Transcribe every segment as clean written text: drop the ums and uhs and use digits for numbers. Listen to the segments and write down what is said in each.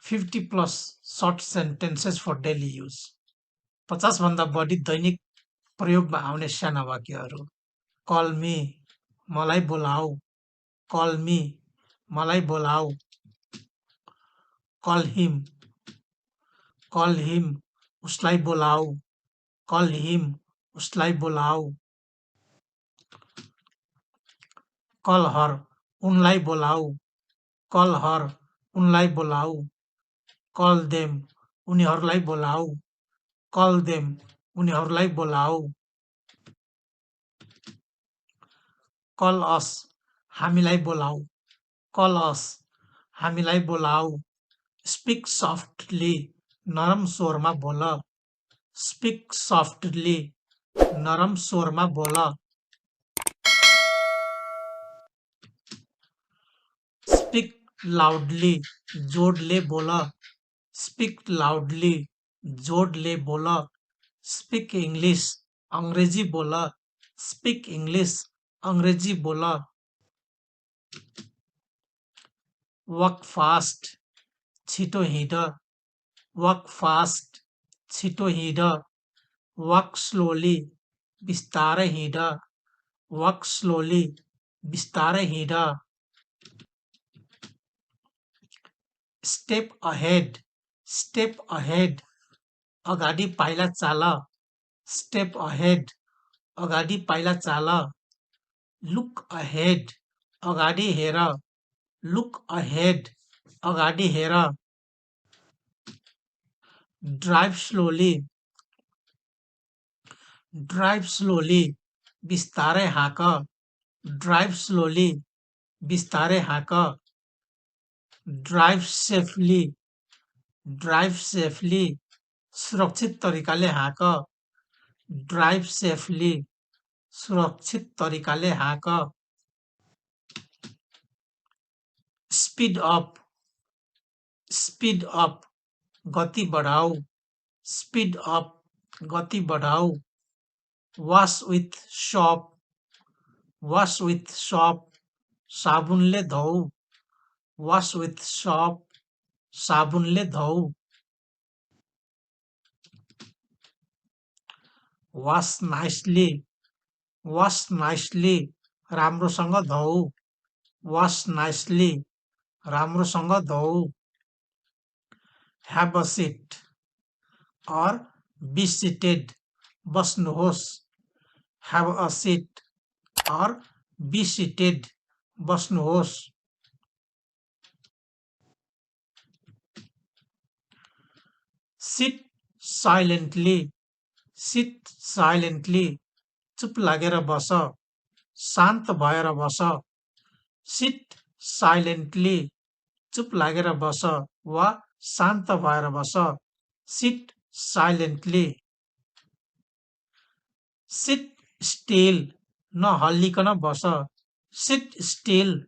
50 plus short sentences for daily use. 50 भन्दा बढी दैनिक प्रयोगमा आउने साना वाक्यहरू. Call me, मलाई बोलाऊ. Call me, मलाई बोलाऊ. Call him, उसलाई बोलाऊ. Call him, उसलाई बोलाऊ. Call her, उनलाई बोलाऊ. Call her, उनलाई बोलाऊ. Call them, उनीहरूलाई बोलाऊ. Call them, उनीहरूलाई बोलाऊ. Call us, हामीलाई बोलाऊ. Call us, हामीलाई बोलाऊ. Speak softly, नरम स्वरमा बोल. Speak softly, नरम स्वरमा बोल. Speak loudly, जोडले बोल. Speak loudly, जोडले बोल. Speak English, अंग्रेजी बोल. Speak English, अंग्रेजी बोल. Walk fast, छिटो हिँड. Walk fast, छिटो हिँड. Walk slowly, बिस्तारै हिँड. Walk slowly, बिस्तारै हिँड. Step ahead, अगाडि पाइला चाल. Step ahead, अगाडि पाइला चाल. Look ahead, अगाडि हेर. Look ahead, अगाडि हेर. Drive slowly, बिस्तारै हाँक. Drive slowly, बिस्तारै हाँक. Drive safely, सुरक्षित तरिकाले हाँक. Drive safely, सुरक्षित तरिकाले हाँक. Speed up, गति बढाऊ. Speed up, गति बढाऊ. Wash with soap, साबुनले धोऊ. Wash with soap, साबुनले धोऊ. Wash nicely, राम्रोसँग धोऊ. Wash nicely, राम्रोसँग धोऊ. Have a seat or be seated, बस्नुहोस्. Have a seat or be seated, बस्नुहोस्. Sit silently, चुप लागेर बस. शान्त भएर बस. Sit silently, चुप लागेर बस वा शान्त भएर बस. Sit silently. Sit still, नहल्लिकन बस. Sit still,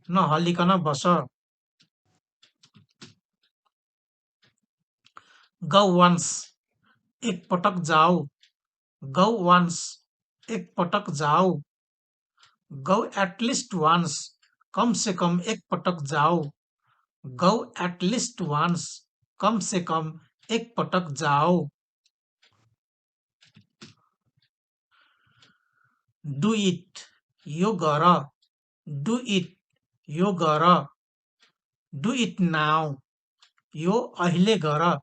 नहल्लिकन बस. Go once, एक पटक जाऊ. Go once, एक पटक जाऊ. Go at least once, कम से कम एक पटक जाऊ. Go at least once, कम से कम एक पटक जाऊ. Do it, यो गर. Do it, यो गर. Do it now, यो अहिले गर.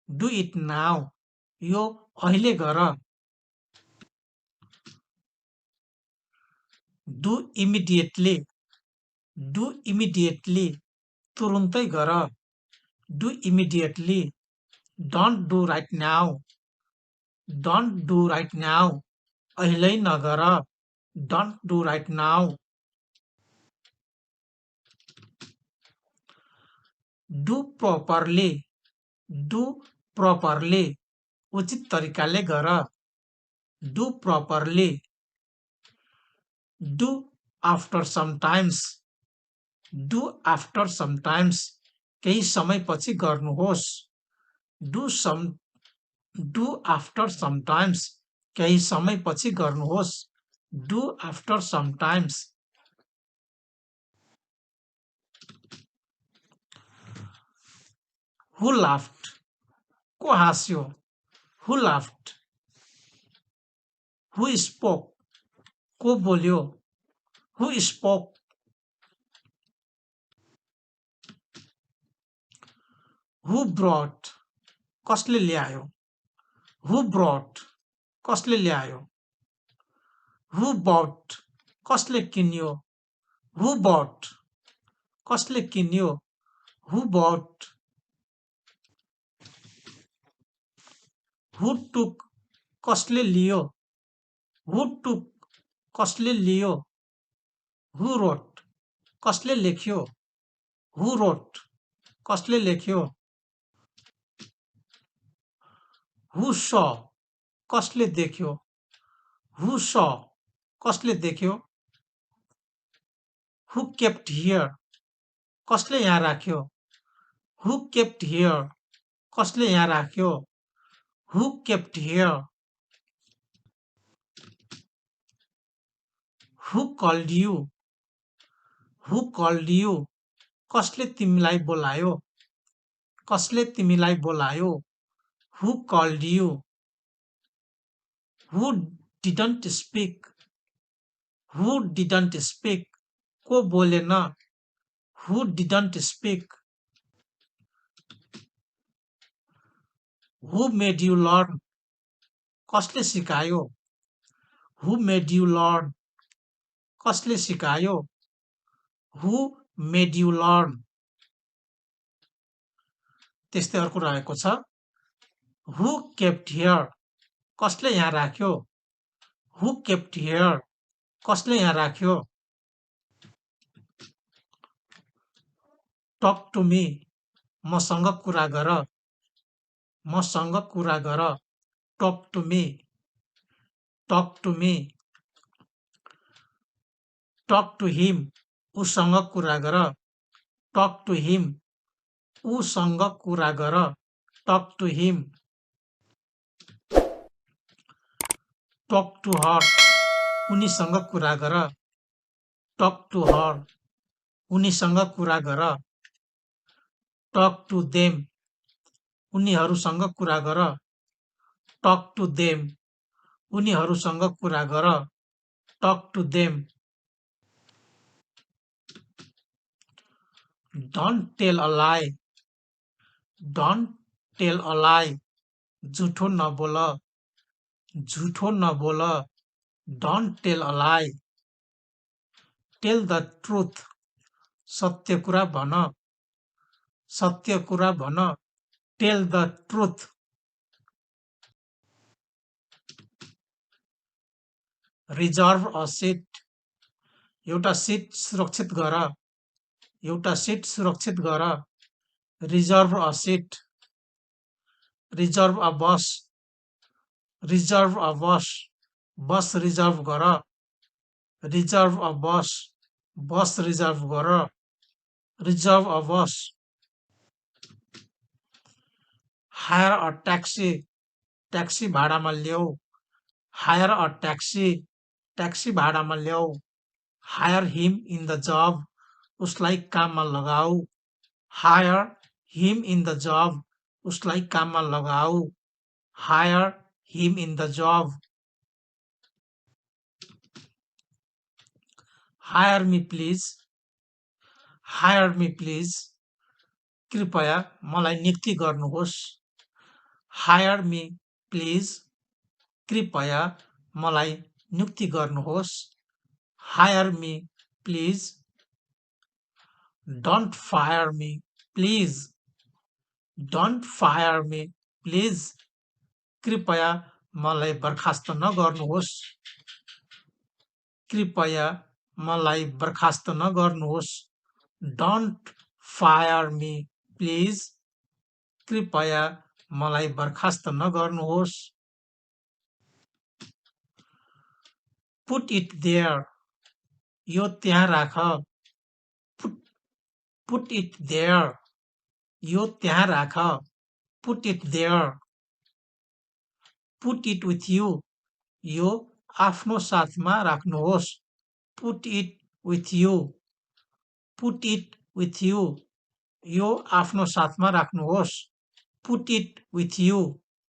Do it now, यो अहिले गर. Do immediately, तुरुन्तै गर. Do immediately. Don't do right now, अहिले नगर. Don't do right now. Do properly, उचित तरिकाले गर. Do properly. Do after sometimes, केही समयपछि गर्नुहोस्. Do after sometimes, केही समयपछि गर्नुहोस्. Do after sometimes. Who laughed? को हाँस्यो? Who laughed? Who spoke? को बोल्यो? Who spoke? Who brought? कसले ल्यायो? Who brought? कसले ल्यायो? Who bought? कसले किन्यो? Who bought? कसले किन्यो? Who bought? Who took? कसले लियो? Who took? कसले लियो? Who wrote? कसले लेख्यो? Who wrote? कसले लेख्यो? Who saw? कसले देख्यो? Who saw? कसले देख्यो? Who kept here? कसले यहाँ राख्यो? Who kept here? कसले यहाँ राख्यो? Who kept here? Who called you? Who called you? कसले तिमीलाई बोलायो? कसले तिमीलाई बोलायो? Who called you? Who didn't speak? Who didn't speak? को बोलेन? Who didn't speak? Who made you learn? कसले सिकायो? Who made you learn? कसले सिकायो? Who made you learn? त्यस्तै अर्को रहेको छ Who kept here? कसले यहाँ राख्यो? Who kept here? कसले यहाँ राख्यो? Talk to me. मसँग कुरा गर. मसँग कुरा गर. Talk to me. Talk to me. Talk to him. उसँग कुरा गर. Talk to him. उसँग कुरा गर. Talk to him. Talk to her. उनीसँग कुरा गर. Talk to her. उनीसँग कुरा गर. Talk to them. उनीहरूसँग कुरा गर. Talk to them. उनीहरूसँग कुरा गर. Talk to them. Don't tell a lie. Don't tell a lie. झुठो नबोल. झुठो नबोल. Don't tell a lie. Tell the truth. सत्य कुरा भन. सत्य कुरा भन. Tell the truth. Reserve a seat. एउटा सिट सुरक्षित गर. एउटा सिट सुरक्षित गर. Reserve a seat. Reserve a bus. Reserve a bus. Bus reserve गर. Reserve a bus. Bus reserve गर. Reserve a bus. Hire a taxi. Taxi भाडामा ल्याऊ. Hire a taxi. ट्याक्सी भाडामा ल्याऊ. Hire him in the job. उसलाई काममा लगाऊ. Hire him in the job. उसलाई काममा लगाऊ. Hire him in the job. Hire me please. Hire me please. कृपया मलाई नियुक्ति गर्नुहोस्. Hire me please. कृपया मलाई नियुक्ति गर्नुहोस्. Hire me please. Don't fire me please. Don't fire me please. कृपया मलाई बर्खास्त नगर्नुहोस्. कृपया मलाई बर्खास्त नगर्नुहोस्. Don't fire me please. कृपया मलाई बर्खास्त नगर्नुहोस्. Put it there. यो त्यहाँ राख. Put it there. यो त्यहाँ राख. Put it there. Put it with you. यो आफ्नो साथमा राख्नुहोस्. Put it with you. Put it with you. यो आफ्नो साथमा राख्नुहोस्. put it with you.